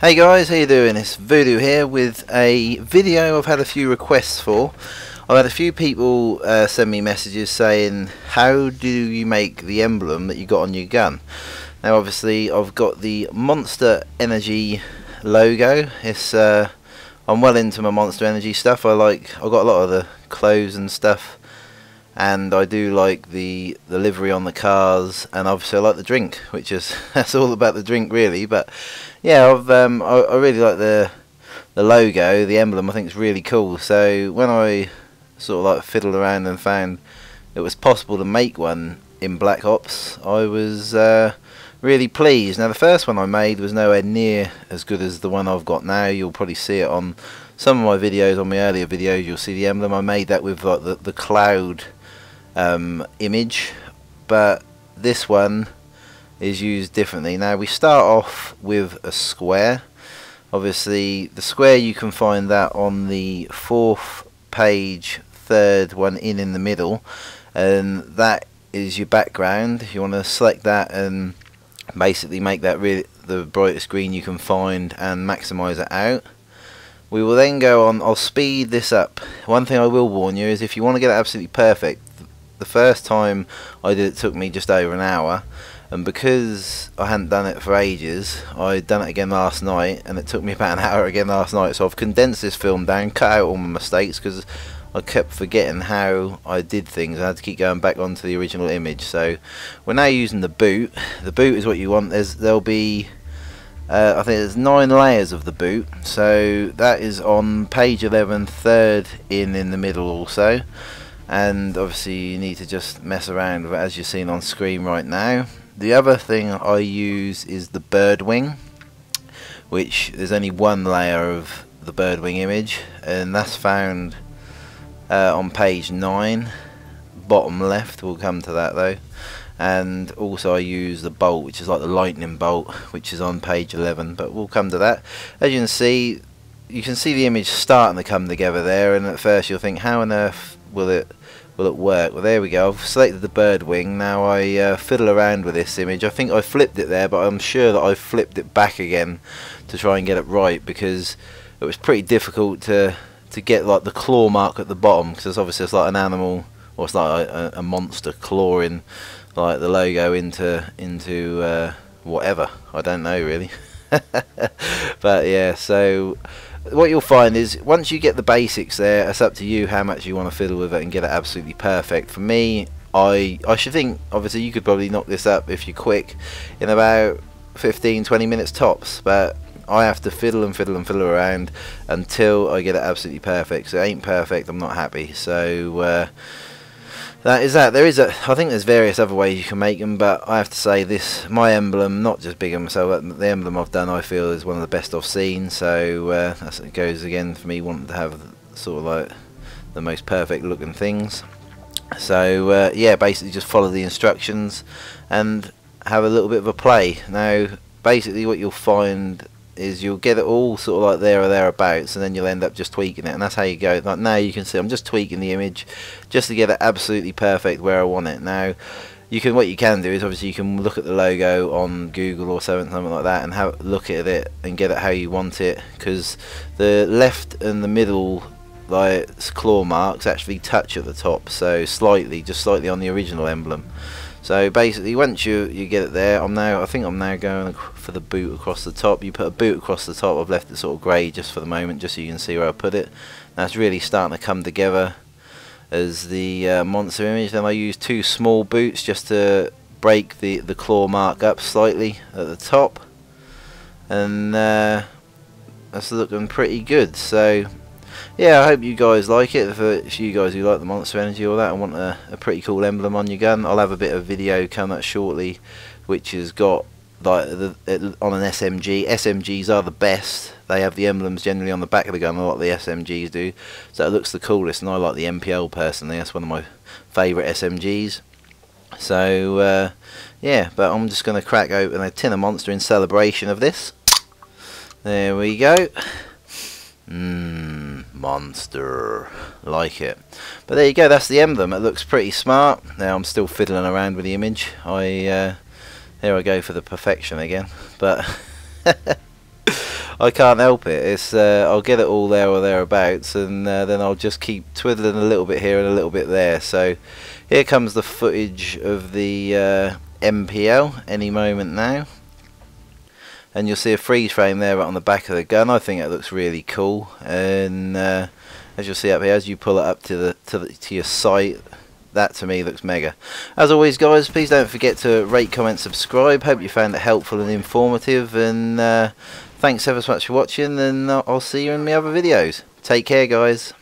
Hey guys, how you doing? It's Voodoo here with a video I've had a few requests for. I've had a few people send me messages saying, how do you make the emblem that you got on your gun? Now obviously I've got the Monster Energy logo. It's I'm well into my Monster Energy stuff. I've got a lot of the clothes and stuff, and I do like the livery on the cars, and obviously I like the drink, which is that's all about the drink really. But yeah, I really like the logo, the emblem. I think it's really cool. So when I sort of like fiddled around and found it was possible to make one in Black Ops, I was really pleased. Now the first one I made was nowhere near as good as the one I've got now. You'll probably see it on some of my videos, on my earlier videos. You'll see the emblem. I made that with like the cloud image, but this one is used differently. Now we start off with a square. Obviously the square, you can find that on the 4th page, 3rd one in the middle, and that is your background. You want to select that and basically make that really the brightest green you can find and maximize it out. We will then go on. I'll speed this up. One thing I will warn you is if you want to get it absolutely perfect, the first time I did it took me just over an hour, and because I hadn't done it for ages, I'd done it again last night and it took me about an hour again last night. So I've condensed this film down, cut out all my mistakes, because I kept forgetting how I did things. I had to keep going back onto the original image. So we're now using the boot. The boot is what you want. There'll be I think there's 9 layers of the boot, so that is on page 11, 3rd in the middle also. And obviously you need to just mess around with it as you're seeing on screen right now. The other thing I use is the bird wing, which there's only 1 layer of the bird wing image, and that's found on page 9, bottom left. We'll come to that though. And also I use the bolt, which is like the lightning bolt, which is on page 11, but we'll come to that. As you can see the image starting to come together there, and at first you'll think, how on earth will it work? Well, there we go. I've selected the bird wing. Now I fiddle around with this image. I think I flipped it there, but I'm sure that I flipped it back again to try and get it right, because it was pretty difficult to get like the claw mark at the bottom, because obviously it's like an animal, or it's like a monster clawing like the logo into whatever, I don't know really. But yeah, so what you'll find is once you get the basics there, it's up to you how much you want to fiddle with it and get it absolutely perfect. For me, I should think, obviously you could probably knock this up if you're quick in about 15-20 minutes tops, but I have to fiddle and fiddle and fiddle around until I get it absolutely perfect. So it ain't perfect, I'm not happy. So that is that. I think there's various other ways you can make them, but I have to say my emblem, not just big on myself, but the emblem I've done, I feel is one of the best I've seen. So that goes again for me wanting to have sort of like the most perfect looking things. So yeah, basically just follow the instructions and have a little bit of a play. Now basically what you'll find is you'll get it all sort of like there or thereabouts, and then you'll end up just tweaking it, and that's how you go. Like now you can see I'm just tweaking the image just to get it absolutely perfect where I want it. Now what you can do is obviously you can look at the logo on Google or something like that and have look at it and get it how you want it, because the left and the middle like claw marks actually touch at the top, so just slightly on the original emblem. So basically once you get it there, I think I'm now going for the boot across the top. You put a boot across the top. I've left it sort of grey just for the moment, just so you can see where I put it. That's really starting to come together as the monster image. Then I use 2 small boots just to break the claw mark up slightly at the top, and that's looking pretty good. So yeah, I hope you guys like it. If you guys who like the Monster Energy or that and want a pretty cool emblem on your gun, I'll have a bit of video come up shortly which has got like on an SMG. SMGs are the best. They have the emblems generally on the back of the gun, a lot of the SMGs do, so it looks the coolest, and I like the MPL personally. That's one of my favourite SMGs. So yeah, but I'm just going to crack open a tin of Monster in celebration of this. There we go. Monster, like it. But there you go, that's the emblem. It looks pretty smart. Now I'm still fiddling around with the image. Here I go for the perfection again, but I can't help it. It's I'll get it all there or thereabouts, and then I'll just keep twiddling a little bit here and a little bit there. So here comes the footage of the MPL any moment now, and you'll see a freeze frame there right on the back of the gun. I think it looks really cool, and as you'll see up here, as you pull it up to your sight, that to me looks mega. As always, guys, please don't forget to rate, comment, subscribe. Hope you found it helpful and informative, and thanks ever so much for watching, and I'll see you in my other videos. Take care, guys.